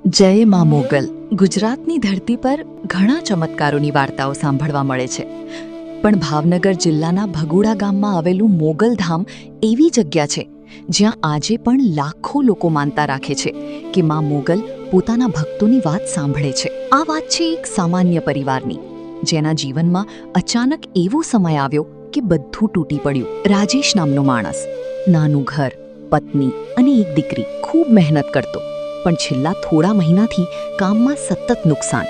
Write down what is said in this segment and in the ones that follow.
જય મા મોગલ. ગુજરાતની ધરતી પર ઘણા ચમત્કારોની વાર્તાઓ સાંભળવા મળે છે, પણ ભાવનગર જિલ્લાના ભગુડા ગામમાં આવેલું મોગલધામ એવી જગ્યા છે જ્યાં આજે પણ લાખો લોકો માનતા રાખે છે કે મા મોગલ પોતાના ભક્તોની વાત સાંભળે છે. આ વાત છે એક સામાન્ય પરિવારની, જેના જીવનમાં અચાનક એવો સમય આવ્યો કે બધું તૂટી પડ્યું. રાજેશ નામનો માણસ, નાનું ઘર, પત્ની અને એક દીકરી, ખૂબ મહેનત કરતો, પણ છેલ્લા થોડા મહિનાથી કામમાં સતત નુકસાન,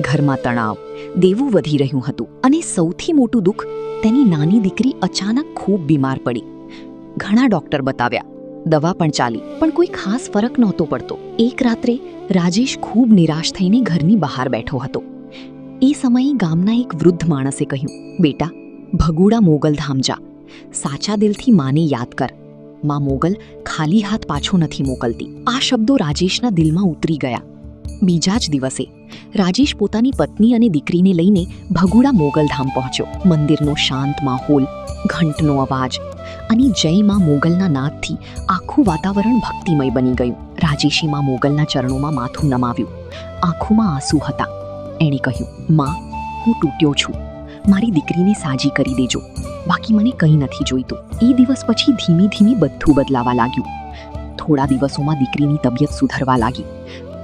ઘરમાં તણાવ, દેવું વધી રહ્યું હતું અને સૌથી મોટું દુઃખ, તેની નાની દીકરી અચાનક ખૂબ બીમાર પડી. ઘણા ડોક્ટર બતાવ્યા, દવા પણ ચાલી, પણ કોઈ ખાસ ફરક નહોતો પડતો. એક રાત્રે રાજેશ ખૂબ નિરાશ થઈને ઘરની બહાર બેઠો હતો. એ સમયે ગામના એક વૃદ્ધ માણસે કહ્યું, બેટા, ભગુડા મોગલધામ જા, સાચા દિલથી માને યાદ કર, માં મોગલ ખાલી હાથ પાછો નથી મોકલતી. આ શબ્દો રાજેશના દિલમાં ઉતરી ગયા. બીજા જ દિવસે રાજેશ પોતાની પત્ની અને દીકરીને લઈને ભગુડા મોગલધામ પહોંચ્યો. મંદિરનો શાંત માહોલ, ઘંટનો અવાજ અને જય માં મોગલના નાદથી આખું વાતાવરણ ભક્તિમય બની ગયું. રાજેશે માં મોગલના ચરણોમાં માથું નમાવ્યું. આંખોમાં આંસુ હતા. એણે કહ્યું, માં, હું તૂટ્યો છું, મારી દીકરીને સાજી કરી દેજો, બાકી મને કંઈ નથી જોઈતું. એ દિવસ પછી ધીમે ધીમે બધું બદલાવા લાગ્યું. થોડા દિવસોમાં દીકરીની તબિયત સુધરવા લાગી.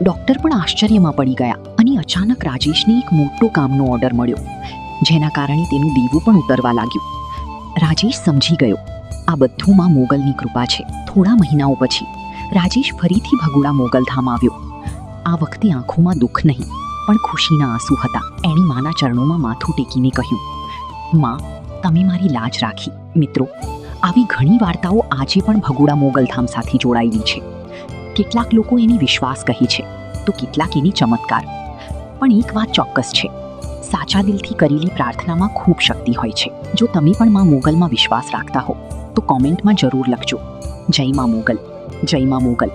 ડૉક્ટર પણ આશ્ચર્યમાં પડી ગયા અને અચાનક રાજેશને એક મોટો કામનો ઓર્ડર મળ્યો, જેના કારણે તેનું દેવું પણ ઉતરવા લાગ્યું. રાજેશ સમજી ગયો, આ બધું માં મોગલની કૃપા છે. થોડા મહિનાઓ પછી રાજેશ ફરીથી ભગુડા મોગલધામ આવ્યો. આ વખતે આંખોમાં દુઃખ નહીં, પણ ખુશીના આંસુ હતા. એણે માના ચરણોમાં માથું ટેકીને કહ્યું, માં, તમે મારી લાજ રાખી. મિત્રો, આવી ઘણી વાર્તાઓ આજે પણ ભગુડા મોગલધામ સાથે જોડાયેલી છે. કેટલાક લોકો એની વિશ્વાસ કહે છે, તો કેટલાક એની ચમત્કાર. પણ એક વાત ચોક્કસ છે, સાચા દિલથી કરેલી પ્રાર્થનામાં ખૂબ શક્તિ હોય છે. જો તમે પણ માં મોગલમાં વિશ્વાસ રાખતા હો તો કોમેન્ટમાં જરૂર લખજો, જય માં મોગલ, જય માં મોગલ.